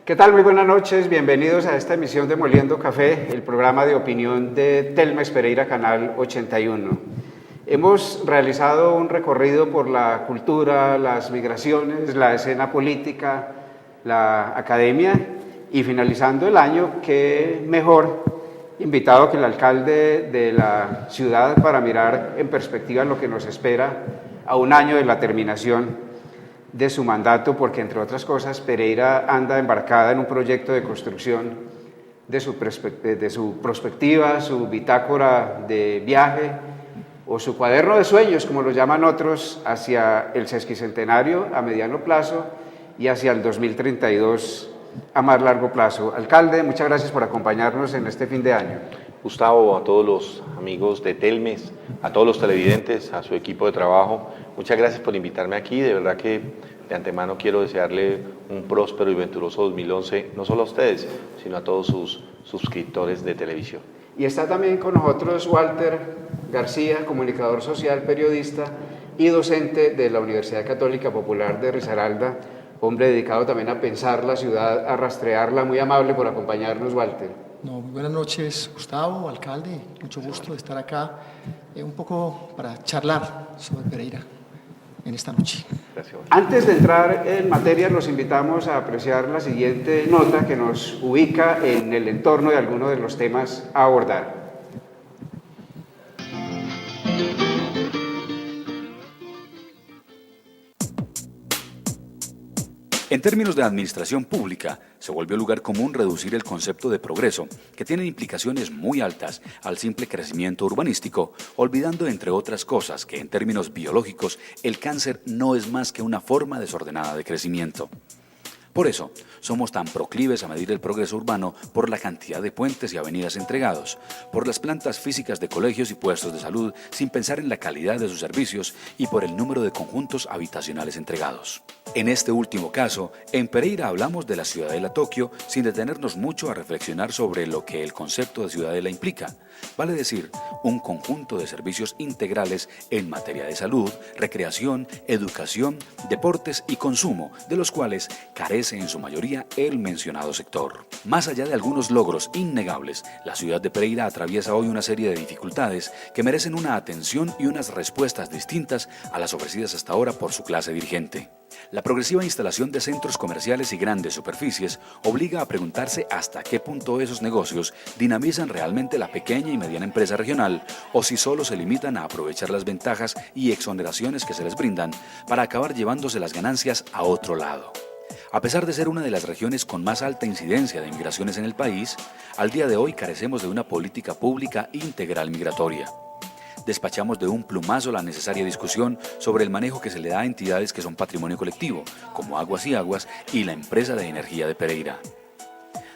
¿Qué tal? Muy buenas noches, bienvenidos a esta emisión de Moliendo Café, el programa de opinión de Telmex Pereira, Canal 81. Hemos realizado un recorrido por la cultura, las migraciones, la escena política, la academia y finalizando el año, qué mejor invitado que el alcalde de la ciudad para mirar en perspectiva lo que nos espera a un año de la terminación de su mandato, porque entre otras cosas Pereira anda embarcada en un proyecto de construcción de su prospectiva, su bitácora de viaje o su cuaderno de sueños, como lo llaman otros, hacia el sesquicentenario a mediano plazo y hacia el 2032 a más largo plazo. Alcalde, muchas gracias por acompañarnos en este fin de año. Gustavo, a todos los amigos de Telmex, a todos los televidentes, a su equipo de trabajo, muchas gracias por invitarme aquí. De verdad que de antemano quiero desearle un próspero y venturoso 2011, no solo a ustedes, sino a todos sus suscriptores de televisión. Y está también con nosotros Walter García, comunicador social, periodista y docente de la Universidad Católica Popular de Risaralda, hombre dedicado también a pensar la ciudad, a rastrearla. Muy amable por acompañarnos, Walter. No, muy buenas noches, Gustavo, alcalde, mucho gusto de estar acá, un poco para charlar sobre Pereira en esta noche. Gracias. Antes de entrar en materia, los invitamos a apreciar la siguiente nota que nos ubica en el entorno de algunos de los temas a abordar. En términos de administración pública, se volvió lugar común reducir el concepto de progreso, que tiene implicaciones muy altas, al simple crecimiento urbanístico, olvidando, entre otras cosas, que en términos biológicos, el cáncer no es más que una forma desordenada de crecimiento. Por eso, somos tan proclives a medir el progreso urbano por la cantidad de puentes y avenidas entregados, por las plantas físicas de colegios y puestos de salud sin pensar en la calidad de sus servicios y por el número de conjuntos habitacionales entregados. En este último caso, en Pereira hablamos de la Ciudadela Tokio sin detenernos mucho a reflexionar sobre lo que el concepto de ciudadela implica. Vale decir, un conjunto de servicios integrales en materia de salud, recreación, educación, deportes y consumo, de los cuales carece en su mayoría el mencionado sector. Más allá de algunos logros innegables, la ciudad de Pereira atraviesa hoy una serie de dificultades que merecen una atención y unas respuestas distintas a las ofrecidas hasta ahora por su clase dirigente. La progresiva instalación de centros comerciales y grandes superficies obliga a preguntarse hasta qué punto esos negocios dinamizan realmente la pequeña y mediana empresa regional o si solo se limitan a aprovechar las ventajas y exoneraciones que se les brindan para acabar llevándose las ganancias a otro lado. A pesar de ser una de las regiones con más alta incidencia de migraciones en el país, al día de hoy carecemos de una política pública integral migratoria. Despachamos de un plumazo la necesaria discusión sobre el manejo que se le da a entidades que son patrimonio colectivo, como Aguas y Aguas y la empresa de energía de Pereira.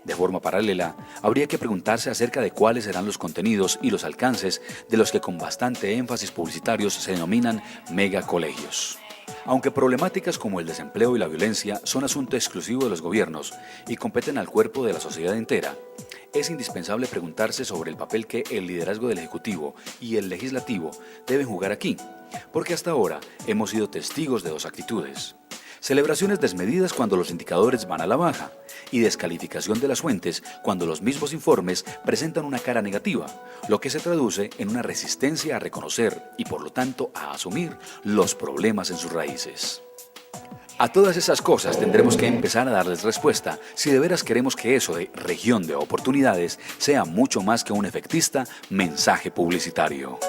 De forma paralela, habría que preguntarse acerca de cuáles serán los contenidos y los alcances de los que con bastante énfasis publicitarios se denominan megacolegios. Aunque problemáticas como el desempleo y la violencia son asunto exclusivo de los gobiernos y competen al cuerpo de la sociedad entera, es indispensable preguntarse sobre el papel que el liderazgo del Ejecutivo y el Legislativo deben jugar aquí, porque hasta ahora hemos sido testigos de dos actitudes: celebraciones desmedidas cuando los indicadores van a la baja y descalificación de las fuentes cuando los mismos informes presentan una cara negativa, lo que se traduce en una resistencia a reconocer y por lo tanto a asumir los problemas en sus raíces. A todas esas cosas tendremos que empezar a darles respuesta si de veras queremos que eso de región de oportunidades sea mucho más que un efectista mensaje publicitario.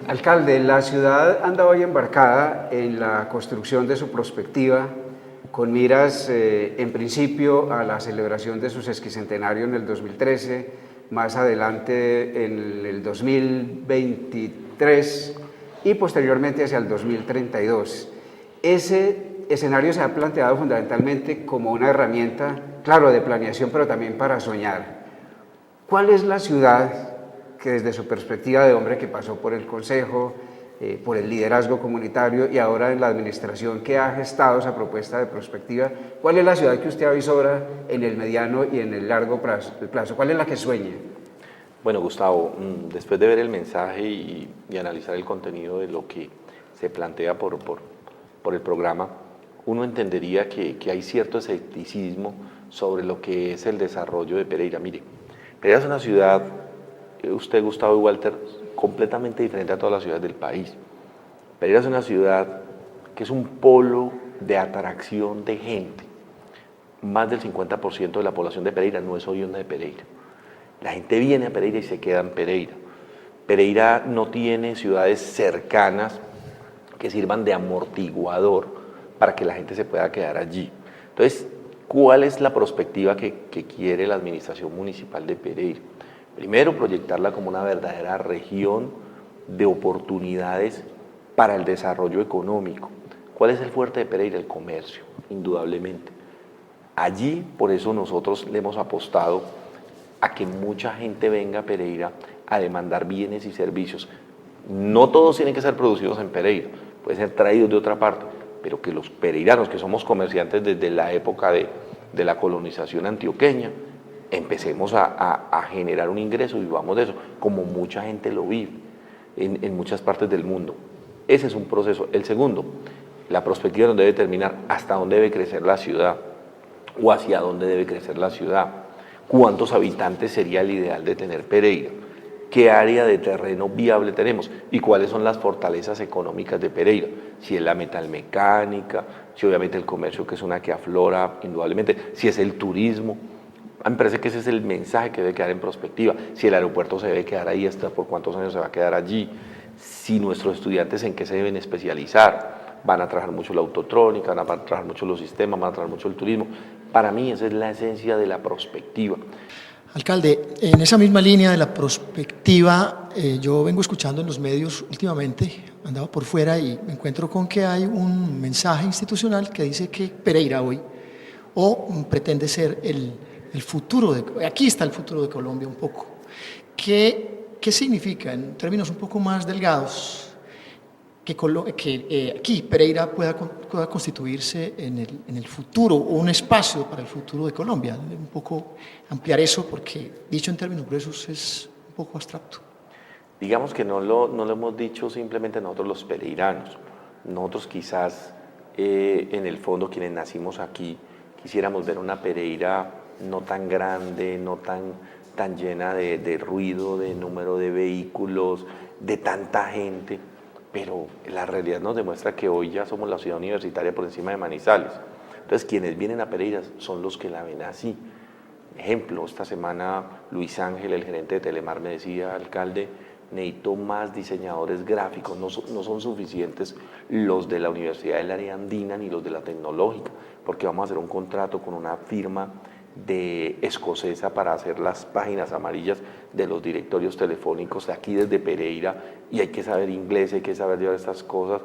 Alcalde, la ciudad anda hoy embarcada en la construcción de su prospectiva, con miras en principio a la celebración de su sesquicentenario en el 2013, más adelante en el 2023 y posteriormente hacia el 2032. Ese escenario se ha planteado fundamentalmente como una herramienta, claro, de planeación, pero también para soñar. ¿Cuál es la ciudad que desde su perspectiva de hombre que pasó por el Consejo, por el liderazgo comunitario y ahora en la administración que ha gestado esa propuesta de prospectiva, cuál es la ciudad que usted avisora en el mediano y en el largo plazo? ¿Cuál es la que sueña? Bueno, Gustavo, después de ver el mensaje y analizar el contenido de lo que se plantea por el programa, uno entendería que hay cierto escepticismo sobre lo que es el desarrollo de Pereira. Mire, Pereira es una ciudad, usted, Gustavo y Walter, completamente diferente a todas las ciudades del país. Pereira es una ciudad que es un polo de atracción de gente. Más del 50% de la población de Pereira no es oriunda de Pereira. La gente viene a Pereira y se queda en Pereira. Pereira no tiene ciudades cercanas que sirvan de amortiguador para que la gente se pueda quedar allí. Entonces, ¿cuál es la perspectiva que quiere la administración municipal de Pereira? Primero, proyectarla como una verdadera región de oportunidades para el desarrollo económico. ¿Cuál es el fuerte de Pereira? El comercio, indudablemente. Allí, por eso nosotros le hemos apostado a que mucha gente venga a Pereira a demandar bienes y servicios. No todos tienen que ser producidos en Pereira, pueden ser traídos de otra parte, pero que los pereiranos, que somos comerciantes desde la época de la colonización antioqueña, empecemos a generar un ingreso y vivamos de eso, como mucha gente lo vive en muchas partes del mundo. Ese es un proceso. El segundo, la perspectiva donde debe terminar, hasta dónde debe crecer la ciudad o hacia dónde debe crecer la ciudad. ¿Cuántos habitantes sería el ideal de tener Pereira? ¿Qué área de terreno viable tenemos? ¿Y cuáles son las fortalezas económicas de Pereira? Si es la metalmecánica, si obviamente el comercio, que es una que aflora indudablemente, si es el turismo. A mí me parece que ese es el mensaje que debe quedar en perspectiva. Si el aeropuerto se debe quedar ahí, hasta por cuántos años se va a quedar allí. Si nuestros estudiantes en qué se deben especializar. Van a trabajar mucho la autotrónica, van a trabajar mucho los sistemas, van a trabajar mucho el turismo. Para mí esa es la esencia de la prospectiva. Alcalde, en esa misma línea de la prospectiva, yo vengo escuchando en los medios últimamente, andaba por fuera y me encuentro con que hay un mensaje institucional que dice que Pereira hoy pretende ser el futuro, aquí está el futuro de Colombia un poco. ¿Qué significa en términos un poco más delgados que aquí Pereira pueda constituirse en el futuro, o un espacio para el futuro de Colombia? Un poco ampliar eso, porque dicho en términos gruesos es un poco abstracto. Digamos que no lo hemos dicho simplemente nosotros los pereiranos. Nosotros quizás, en el fondo, quienes nacimos aquí, quisiéramos ver una Pereira no tan grande, no tan llena de ruido, de número de vehículos, de tanta gente. Pero la realidad nos demuestra que hoy ya somos la ciudad universitaria por encima de Manizales. Entonces, quienes vienen a Pereira son los que la ven así. Ejemplo, esta semana Luis Ángel, el gerente de Telemar, me decía: alcalde, necesito más diseñadores gráficos, no son suficientes los de la Universidad del Área Andina ni los de la Tecnológica, porque vamos a hacer un contrato con una firma escocesa para hacer las páginas amarillas de los directorios telefónicos de aquí desde Pereira, y hay que saber inglés, hay que saber llevar estas cosas,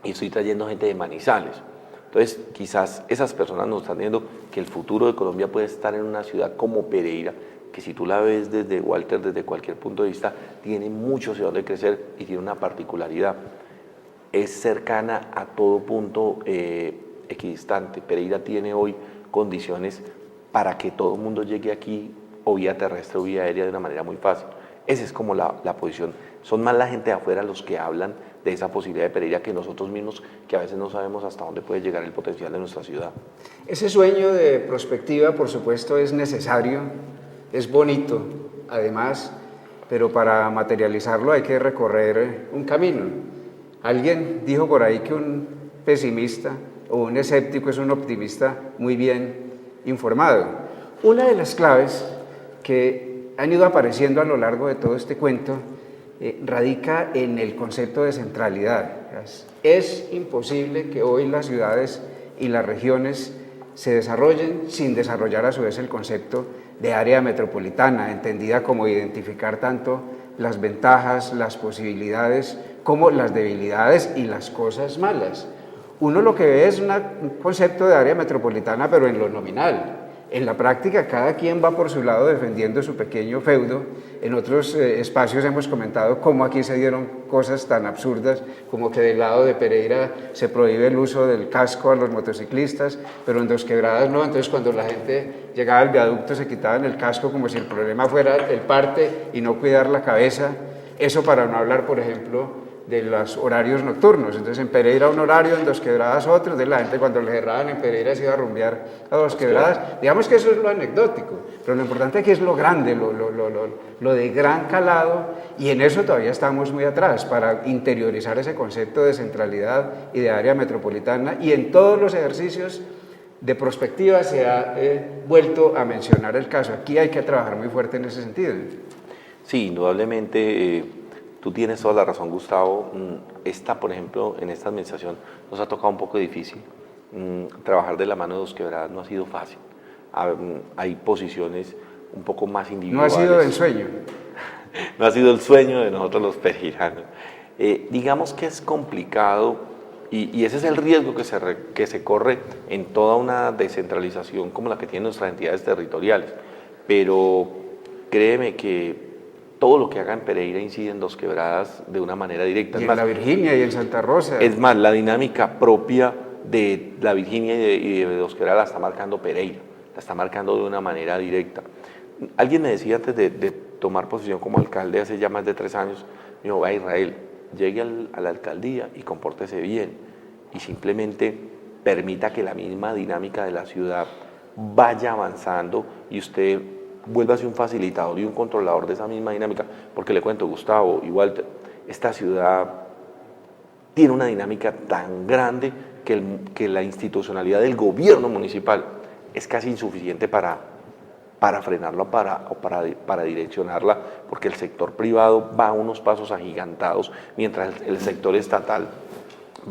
y estoy trayendo gente de Manizales. Entonces, quizás esas personas nos están viendo que el futuro de Colombia puede estar en una ciudad como Pereira, que si tú la ves desde Walter, desde cualquier punto de vista, tiene mucho hacia dónde crecer y tiene una particularidad. Es cercana a todo punto equidistante. Pereira tiene hoy condiciones para que todo el mundo llegue aquí, o vía terrestre o vía aérea, de una manera muy fácil. Esa es como la posición. Son más la gente de afuera los que hablan de esa posibilidad de Pereira que nosotros mismos, que a veces no sabemos hasta dónde puede llegar el potencial de nuestra ciudad. Ese sueño de prospectiva, por supuesto, es necesario, es bonito, además, pero para materializarlo hay que recorrer un camino. Alguien dijo por ahí que un pesimista o un escéptico es un optimista muy bien informado. Una de las claves que han ido apareciendo a lo largo de todo este cuento radica en el concepto de centralidad. Es imposible que hoy las ciudades y las regiones se desarrollen sin desarrollar a su vez el concepto de área metropolitana, entendida como identificar tanto las ventajas, las posibilidades, como las debilidades y las cosas malas. Uno lo que ve es un concepto de área metropolitana, pero en lo nominal. En la práctica, cada quien va por su lado defendiendo su pequeño feudo. En otros espacios hemos comentado cómo aquí se dieron cosas tan absurdas como que del lado de Pereira se prohíbe el uso del casco a los motociclistas, pero en Dos Quebradas no. Entonces, cuando la gente llegaba al viaducto se quitaban el casco como si el problema fuera el parte y no cuidar la cabeza. Eso para no hablar, por ejemplo, de los horarios nocturnos. Entonces en Pereira un horario, en Dos Quebradas otro. Entonces la gente cuando le cerraban en Pereira se iba a rumbear a Dos Quebradas. Digamos que eso es lo anecdótico, pero lo importante aquí es lo grande, lo de gran calado, y en eso todavía estamos muy atrás para interiorizar ese concepto de centralidad y de área metropolitana, y en todos los ejercicios de prospectiva se ha vuelto a mencionar el caso. Aquí hay que trabajar muy fuerte en ese sentido. Sí, indudablemente. Tú tienes toda la razón, Gustavo. Por ejemplo, en esta administración nos ha tocado un poco difícil. Trabajar de la mano de Dos Quebradas no ha sido fácil. Hay posiciones un poco más individuales. No ha sido el sueño. No ha sido el sueño de nosotros los pereiranos. Digamos que es complicado y ese es el riesgo que se corre en toda una descentralización como la que tienen nuestras entidades territoriales. Pero créeme que todo lo que haga en Pereira incide en Dos Quebradas de una manera directa. Y en la Virginia y en Santa Rosa. Es más, la dinámica propia de la Virginia y de Dos Quebradas la está marcando Pereira, la está marcando de una manera directa. Alguien me decía antes de tomar posición como alcalde hace ya más de 3 años, me dijo, va Israel, llegue a la alcaldía y compórtese bien y simplemente permita que la misma dinámica de la ciudad vaya avanzando y usted vuélvase un facilitador y un controlador de esa misma dinámica, porque le cuento, Gustavo y Walter, esta ciudad tiene una dinámica tan grande que la institucionalidad del gobierno municipal es casi insuficiente para frenarla, para direccionarla, porque el sector privado va a unos pasos agigantados, mientras el sector estatal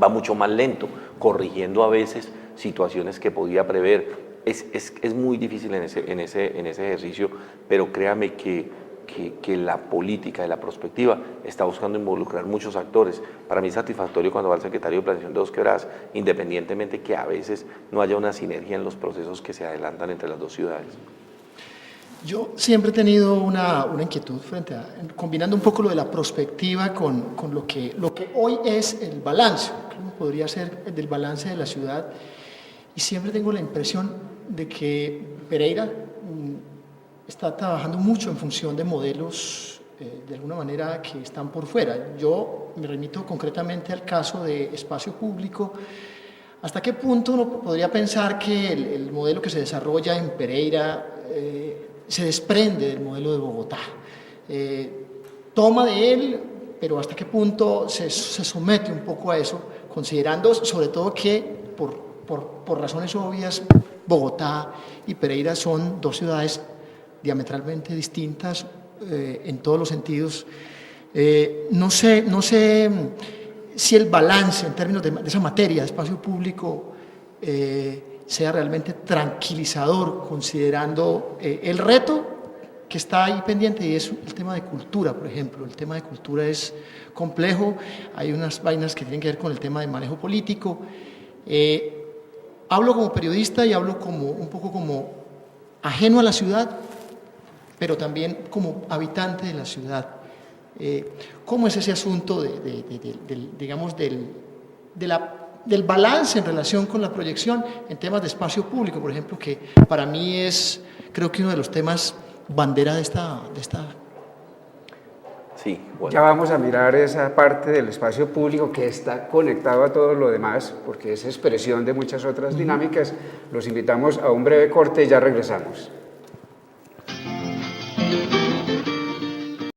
va mucho más lento, corrigiendo a veces situaciones que podía prever. Es muy difícil en ese ejercicio, pero créame que la política y la prospectiva está buscando involucrar muchos actores. Para mí es satisfactorio cuando va el secretario de Planeación de Dos Quebradas, independientemente que a veces no haya una sinergia en los procesos que se adelantan entre las dos ciudades. Yo siempre he tenido una inquietud frente a, combinando un poco lo de la prospectiva con lo que hoy es el balance, ¿cómo podría ser el del balance de la ciudad? Y siempre tengo la impresión de que Pereira está trabajando mucho en función de modelos, de alguna manera, que están por fuera. Yo me remito concretamente al caso de espacio público. ¿Hasta qué punto uno podría pensar que el modelo que se desarrolla en Pereira se desprende del modelo de Bogotá? Toma de él, pero ¿hasta qué punto se somete un poco a eso, considerando sobre todo que por razones obvias, Bogotá y Pereira son dos ciudades diametralmente distintas en todos los sentidos? No sé si el balance en términos de esa materia de espacio público sea realmente tranquilizador, considerando el reto que está ahí pendiente, y es el tema de cultura, por ejemplo. El tema de cultura es complejo, hay unas vainas que tienen que ver con el tema de manejo político. Hablo como periodista y hablo un poco como ajeno a la ciudad, pero también como habitante de la ciudad. ¿Cómo es ese asunto del balance en relación con la proyección en temas de espacio público, por ejemplo, que para mí es, creo que uno de los temas bandera de esta. Sí, bueno. Ya vamos a mirar esa parte del espacio público que está conectado a todo lo demás, porque es expresión de muchas otras dinámicas. Los invitamos a un breve corte y ya regresamos.